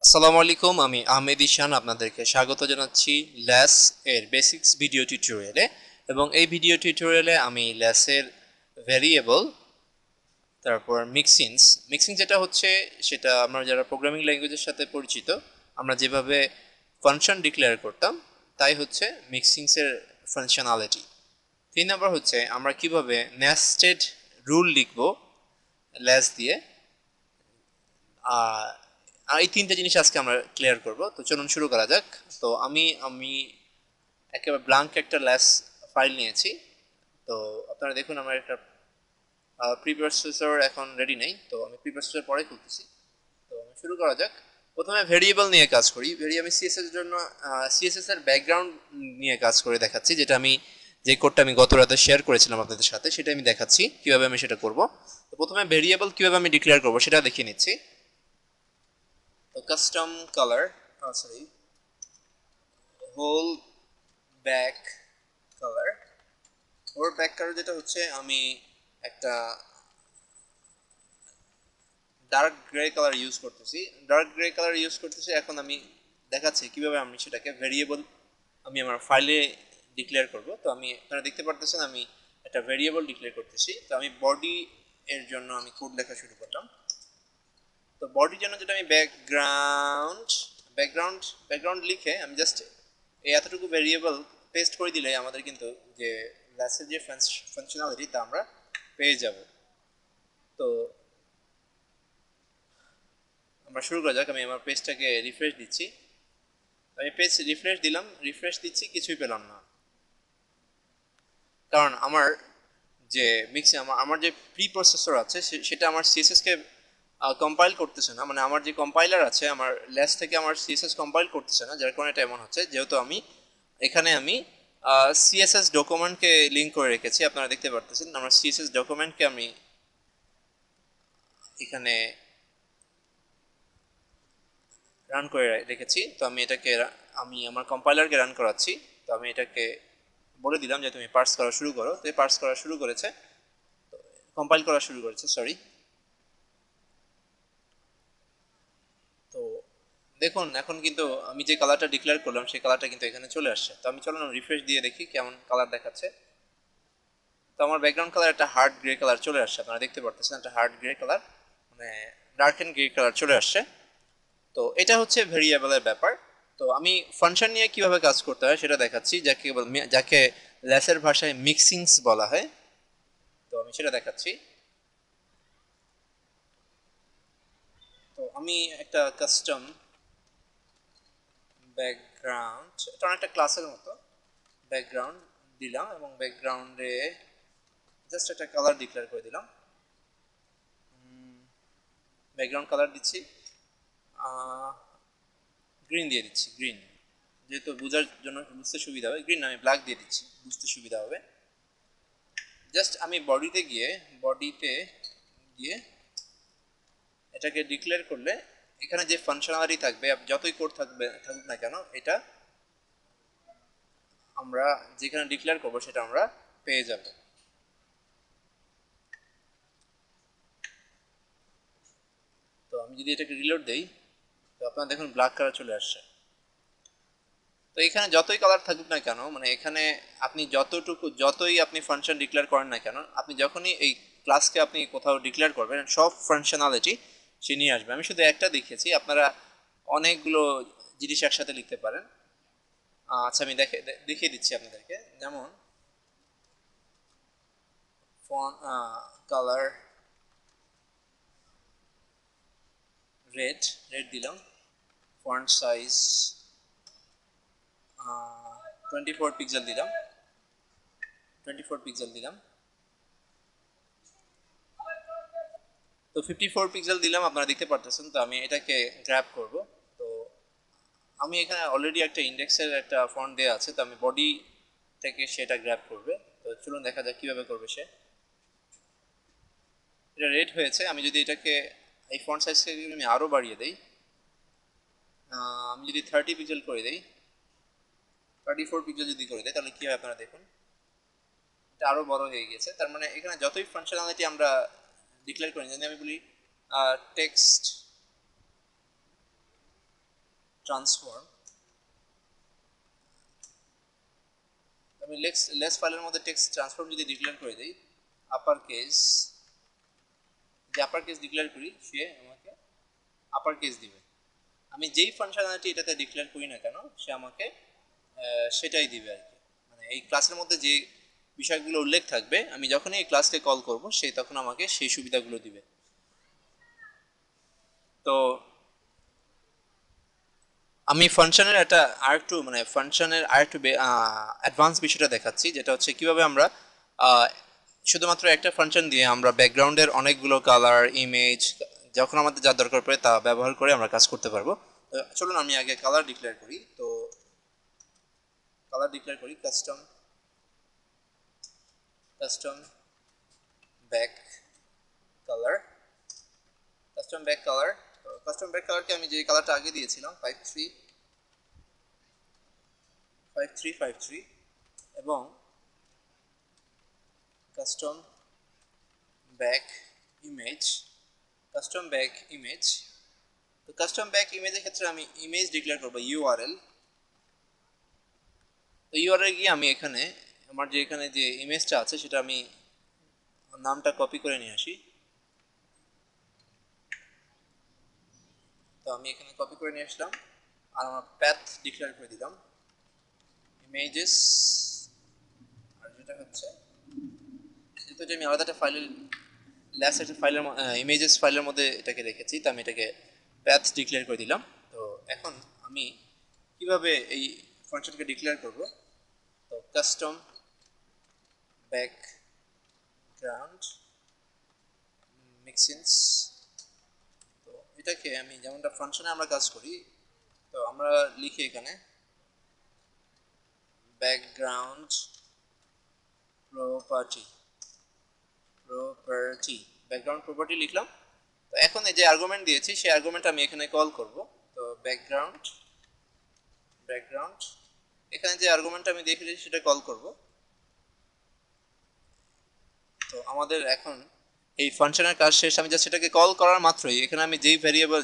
আসসালামু আলাইকুম, আমি আহমেদ ঈশান আপনাদেরকে স্বাগত জানাচ্ছি ল্যাস এর বেসিক্স ভিডিও টিউটোরিয়ালে। এবং এই ভিডিও টিউটোরিয়ালে আমি ল্যাসের ভ্যারিয়েবল, তারপর মিক্সিং যেটা হচ্ছে সেটা আমরা যারা প্রোগ্রামিং ল্যাঙ্গুয়েজের সাথে পরিচিত, আমরা যেভাবে ফাংশন ডিক্লেয়ার করতাম তাই হচ্ছে মিক্সিংসের ফাংশনালিটি। 3 নম্বর হচ্ছে আমরা কিভাবে নেস্টেড রুল লিখব ল্যাস দিয়ে। আর এই 3টে জিনিস আজকে আমরা ক্লিয়ার করব। তো চলুন শুরু করা যাক। তো আমি একেবারে ব্ল্যাঙ্ক একটা ল্যাস ফাইল নিয়েছি। তো আপনারা দেখুন আমার একটা প্রিপ্রসেসর এখন রেডি নেই, তো আমি প্রিপ্রসেসর পরে খুলতেছি। তো আমি শুরু করা যাক। প্রথমে ভেরিয়েবল নিয়ে কাজ করি। আমি সিএসএস এর জন্য সিএসএস এর ব্যাকগ্রাউন্ড নিয়ে কাজ করে দেখাচ্ছি, যেটা আমি যে কোডটা আমি গত রাতে শেয়ার করেছিলাম আপনাদের সাথে, সেটা আমি দেখাচ্ছি কিভাবে আমি সেটা করব। তো প্রথমে ভেরিয়েবল কিভাবে আমি ডিক্লেয়ার করব সেটা দেখিয়ে নিচ্ছি। তো custom colour, sorry, whole back colour. ওর ব্যাক কালার যেটা হচ্ছে আমি একটা ডার্ক গ্রে কালার ইউজ করতেছি। এখন আমি দেখাচ্ছি কিভাবে আমি সেটাকে ভেরিয়েবল আমি আমার ফাইলে ডিক্লেয়ার করব। তো আমি আপনারা দেখতে পারতেছেন আমি একটা ভেরিয়েবল ডিক্লেয়ার করতেছি। তো আমি বডি এর জন্য আমি কোড লেখা শুরু করলাম। তো বডির জন্য যেটা আমি ব্যাকগ্রাউন্ড লিখে আমি জাস্ট এই এতটুকু ভেরিয়েবল পেস্ট করে দিলে আমাদের কিন্তু যে ল্যাসের যে ফাংশনালিটি তা আমরা পেয়ে যাব। তো আমরা শুরু করা যাক। আমি আমার পেজটাকে রিফ্রেশ দিচ্ছি। আমি পেজ রিফ্রেশ দিচ্ছি, কিছুই পেলাম না। কারণ আমার যে আমার যে প্রি প্রসেসর আছে সেটা আমার সিএসএস কে কম্পাইল করতেছে না। মানে আমার যে কম্পাইলার আছে আমার ল্যাস থেকে আমার সিএসএস কম্পাইল করতেছে না, যার কারণে এটা এমন হচ্ছে। যেহেতু আমি সিএসএস ডকুমেন্টকে লিঙ্ক করে রেখেছি, আপনারা দেখতে পারতেছেন আমার সিএসএস ডকুমেন্টকে আমি এখানে রান করে রেখেছি। তো আমি আমার কম্পাইলারকে রান করাচ্ছি। তো আমি এটাকে বলে দিলাম যে তুমি পার্স করা শুরু করো। তো পার্স করা শুরু করেছে, কম্পাইল করা শুরু করেছে, সরি। তো দেখুন এখন কিন্তু আমি যে কালারটা ডিক্লেয়ার করলাম সেই কালারটা কিন্তু এখানে চলে আসছে। তো আমি চলুন রিফ্রেশ দিয়ে দেখি কেমন কালার দেখাচ্ছে। তো আমার ব্যাকগ্রাউন্ড কালার একটা হার্ড গ্রে কালার চলে আসছে, আপনারা দেখতে পারতেছেন একটা হার্ড গ্রে কালার, মানে ডার্ক এন্ড গ্রে কালার চলে আসছে। তো এটা হচ্ছে ভেরিয়েবলের ব্যাপার। তো আমি ফাংশন নিয়ে কিভাবে কাজ করতে হয় সেটা দেখাচ্ছি, যাকে ল্যাসের ভাষায় মিক্সিংস বলা হয়। তো আমি সেটা দেখাচ্ছি। তো আমি একটা কাস্টম ব্যাকগ্রাউন্ড, এটা অনেকটা ক্লাসের মতো ব্যাকগ্রাউন্ড দিলাম এবং ব্যাকগ্রাউন্ডে জাস্ট একটা কালার ডিক্লেয়ার করে দিলাম। ব্যাকগ্রাউন্ড কালার দিচ্ছি, গ্রিন দিয়ে দিচ্ছি। গ্রিন যেহেতু বোঝার জন্য বুঝতে সুবিধা হবে, গ্রিন আমি ব্ল্যাক দিয়ে দিচ্ছি, বুঝতে সুবিধা হবে। জাস্ট আমি বডিতে গিয়ে এটাকে ডিক্লেয়ার করলে এখানে যে ফাংশনালিটি থাকবে, যতই কোড থাকুক না কেন, এটা আমরা যেখানে ডিক্লেয়ার করবো সেটা আমরা পেয়ে যাব। তো আমি যদি এটাকে রিলোড দেই, তো আপনারা দেখুন ব্ল্যাক কালার চলে আসছে। তো এখানে যতই কালার থাকুক না কেন, মানে এখানে আপনি যতই আপনি ফাংশন ডিক্লেয়ার করেন না কেন, আপনি যখনই এই ক্লাসকে আপনি কোথাও ডিক্লেয়ার করবেন সব ফাংশনালিটি সে নিয়ে আসবে। আমি শুধু একটা দেখিয়েছি, আপনারা অনেকগুলো জিনিস একসাথে লিখতে পারেন। আচ্ছা আমি দেখিয়ে দিচ্ছি আপনাদেরকে। যেমন ফন্ট কালার রেড দিলাম, ফন্ট সাইজ 24 পিক্সেল দিলাম। তো 54 পিক্সেল দিলাম, আপনারা দেখতে পারতেছেন। তো আমি এটাকে গ্র্যাব করব। তো আমি এখানে অলরেডি একটা ইন্ডেক্সের একটা ফন্ট দেওয়া আছে, তো আমি বডি থেকে সেটা গ্র্যাব করবে। তো চলুন দেখা যাক কীভাবে করবে সে। এটা রেড হয়েছে। আমি যদি এটাকে এই ফন্ট সাইজকে আমি আরও বাড়িয়ে দিই, আমি যদি 30 পিক্সেল করে দিই, 34 পিক্সেল যদি করে দিই, তাহলে কী হয় আপনারা দেখুন, এটা আরও বড় হয়ে গেছে। তার মানে এখানে যতই ফাংশনালিটি আমরা ডিক্লেয়ার করি, যদি আমি বলি টেক্সট ট্রান্সফর্ম, আমি লেস ফাইলের মধ্যে টেক্সট ট্রান্সফর্ম যদি ডিক্লেয়ার করে দিই, আপার কেস, যে আপার কেস ডিক্লেয়ার করি সে আমাকে আপার কেস দিবে। আমি যেই ফাংশনালিটি এটাতে ডিক্লেয়ার করি না কেন সে আমাকে সেটাই দিবে আর কি। মানে এই ক্লাসের মধ্যে যে বিষয়গুলো উল্লেখ থাকবে আমি যখনই এই ক্লাসকে কল করব সে তখন আমাকে সেই সুবিধাগুলো দিবে। তো আমি ফাংশনের একটা আরেকটু মানে ফাংশনের আরেকটু অ্যাডভান্স বিষয়টা দেখাচ্ছি, যেটা হচ্ছে কিভাবে আমরা শুধুমাত্র একটা ফাংশন দিয়ে আমরা ব্যাকগ্রাউন্ডের অনেকগুলো কালার, ইমেজ যখন আমাদের যা দরকার পড়ে তা ব্যবহার করে আমরা কাজ করতে পারবো। তো চলুন আমি আগে কালার ডিক্লেয়ার করি। তো কালার ডিক্লেয়ার করি custom custom back colour, custom back colour. তো কাস্টম ব্যাক কালারকে আমি যে কালারটা আগে দিয়েছিলাম 5353 এবং custom back image, custom back image. তো কাস্টম ব্যাক ইমেজের ক্ষেত্রে আমি ইমেজ ডিক্লেয়ার করবো ইউআরএল। তো ইউআরএল গিয়ে আমি এখানে আমার যে এখানে যে ইমেজটা আছে সেটা আমি নামটা কপি করে নিয়ে আসি। তো আমি এখানে কপি করে নিয়ে আসলাম আর আমার প্যাথ ডিক্লেয়ার করে দিলাম ইমেজেস। আর যেটা হচ্ছে যেহেতু আমি আলাদা একটা ফাইলের ল্যাস একটা ফাইলের ইমেজেস ফাইলের মধ্যে এটাকে রেখেছি, তো আমি এটাকে প্যাথ ডিক্লেয়ার করে দিলাম। তো এখন আমি কিভাবে এই ফাংশনকে ডিক্লেয়ার করব, তো কাস্টম ব্যাকগ্রাউন্ড মিক্সিনস। তো এটাকে আমি যেমনটা ফাংশনে আমরা কাজ করি, তো আমরা লিখি এখানে ব্যাকগ্রাউন্ড প্রপার্টি ব্যাকগ্রাউন্ড প্রপার্টি লিখলাম। তো এখন এই যে আর্গুমেন্ট দিয়েছি সেই আর্গুমেন্ট আমি এখানে কল করব। তো ব্যাকগ্রাউন্ড এখানে যে আর্গুমেন্ট আমি দেখেছি সেটা কল করব। তো আমাদের এখন এই ফাংশনের কাজ শেষ। আমি জাস্ট সেটাকে কল করার মাত্রই এখানে আমি যেই ভ্যারিয়েবল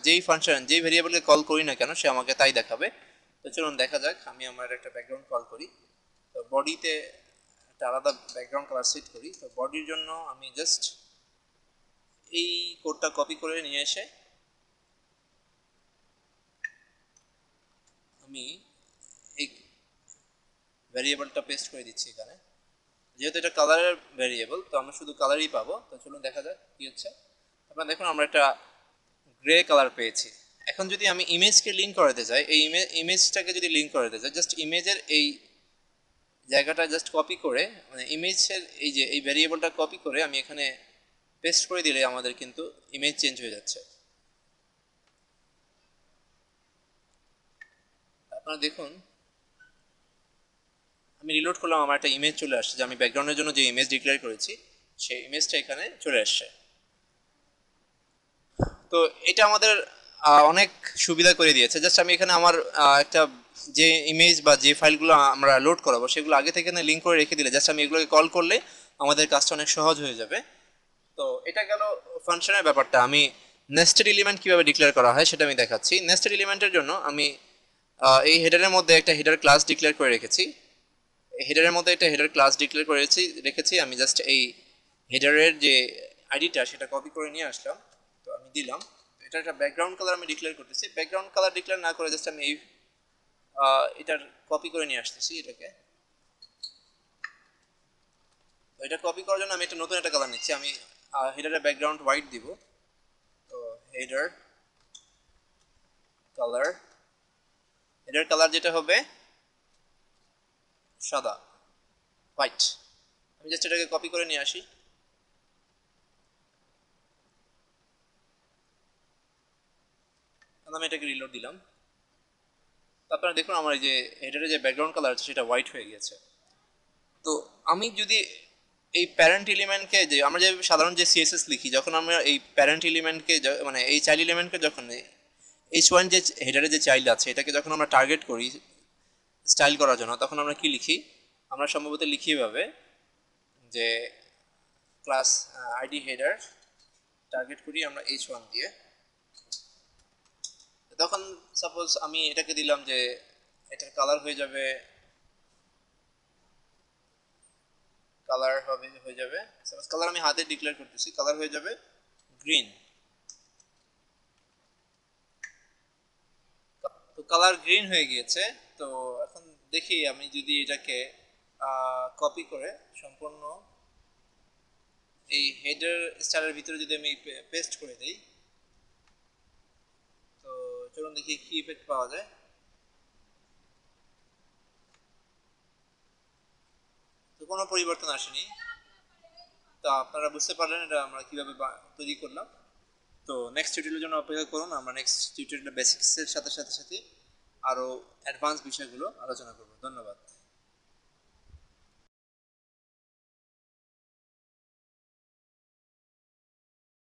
যেই ফাংশন যেই ভ্যারিয়েবলকে কল করি না কেন সে আমাকে তাই দেখাবে। তো চলুন দেখা যাক। আমি আমার একটা ব্যাকগ্রাউন্ড কল করি। তো বডিতে একটা আলাদা ব্যাকগ্রাউন্ড কালার সেট করি। তো বডির জন্য আমি জাস্ট এই কোডটা কপি করে নিয়ে এসে আমি এই ভ্যারিয়েবলটা পেস্ট করে দিচ্ছি এখানে। যেহেতু এটা কালারের ভ্যারিয়েবল তো আমরা শুধু কালারই পাবো। তো চলুন দেখা যাক কি হচ্ছে। আপনারা দেখুন আমরা একটা গ্রে কালার পেয়েছি। এখন যদি আমি ইমেজকে লিঙ্ক করাতে চাই, এই ইমেজটাকে যদি লিঙ্ক করাতে চাই, জাস্ট ইমেজের এই জায়গাটা জাস্ট কপি করে মানে ইমেজের এই যে এই ভ্যারিয়েবলটা কপি করে আমি এখানে পেস্ট করে দিলে আমাদের কিন্তু ইমেজ চেঞ্জ হয়ে যাচ্ছে। আপনারা দেখুন আমি রিলোড করলাম, আমার একটা ইমেজ চলে আসছে, যে আমি ব্যাকগ্রাউন্ডের জন্য যে ইমেজ ডিক্লেয়ার করেছি সেই ইমেজটা এখানে চলে আসছে। তো এটা আমাদের অনেক সুবিধা করে দিয়েছে। জাস্ট আমি এখানে আমার একটা যে ইমেজ বা যে ফাইলগুলো আমরা লোড করাবো সেগুলো আগে থেকে লিঙ্ক করে রেখে দিলে জাস্ট আমি এগুলোকে কল করলে আমাদের কাজটা অনেক সহজ হয়ে যাবে। তো এটা গেল ফাংশনের ব্যাপারটা। আমি নেস্টেড এলিমেন্ট কিভাবে ডিক্লেয়ার করা হয় সেটা আমি দেখাচ্ছি। নেস্টেড এলিমেন্টের জন্য আমি এই হেডারের মধ্যে একটা হেডার ক্লাস ডিক্লেয়ার করে রেখেছি। হেডারের মধ্যে একটা হেডার ক্লাস ডিক্লেয়ার রেখেছি। আমি জাস্ট এই হেডারের যে আইডিটা সেটা কপি করে নিয়ে আসলাম। তো আমি দিলাম এটা একটা ব্যাকগ্রাউন্ড কালার আমি ডিক্লেয়ার করতেছি। ব্যাকগ্রাউন্ড কালার ডিক্লেয়ার না করে জাস্ট আমি এই এটার কপি করে নিয়ে আসতেছি এটাকে। এটা কপি করার জন্য আমি একটা নতুন একটা কালার নিচ্ছি। আমি হেডারের ব্যাকগ্রাউন্ড হোয়াইট দিব। তো হেডার কালার, হেডার কালার যেটা হবে সাদা, হোয়াইট। আমি জাস্ট এটাকে কপি করে নিয়ে আসি। আমি এটাকে রিলোড দিলাম। আপনারা দেখুন আমার এই যে হেডারে যে ব্যাকগ্রাউন্ড কালার আছে সেটা হোয়াইট হয়ে গেছে। তো আমি যদি এই প্যারেন্ট এলিমেন্টকে, যে আমরা যে সাধারণ যে সিএসএস লিখি যখন আমরা এই প্যারেন্ট এলিমেন্টকে মানে এই চাইল্ড এলিমেন্টকে যখন H1 যে হেডারে যে চাইল্ড আছে এটাকে যখন আমরা টার্গেট করি স্টাইল করার জন্য তখন আমরা কি লিখি, আমরা সম্ভবত লিখি এভাবে যে ক্লাস আইডি হেডার টার্গেট করি আমরা H1 দিয়ে। তখন সাপোজ আমি এটাকে দিলাম যে এটার কালার হয়ে যাবে, কালার হবে হয়ে যাবে সাপোজ কালার আমি হাতে ডিক্লেয়ার করতেছি, কালার হয়ে যাবে গ্রিন। তো কালার গ্রিন হয়ে গিয়েছে। তো এখন দেখি আমি যদি এটাকে কপি করে সম্পূর্ণ এই হেডার স্টারের ভিতরে যদি আমি পেস্ট করে দেই, তো চলুন দেখি কি ইফেক্ট পাওয়া যায়। তো কোনো পরিবর্তন আসেনি। তো আপনারা বুঝতে পারলেন এটা আমরা কিভাবে তৈরি করলাম। তো নেক্সট টিউটোরিয়ালের জন্য অপেক্ষা করুন, আমরা নেক্সট টিউটোরিয়ালে বেসিক্সের সাথে সাথে সাথে আরও অ্যাডভান্স বিষয়গুলো আলোচনা করব। ধন্যবাদ।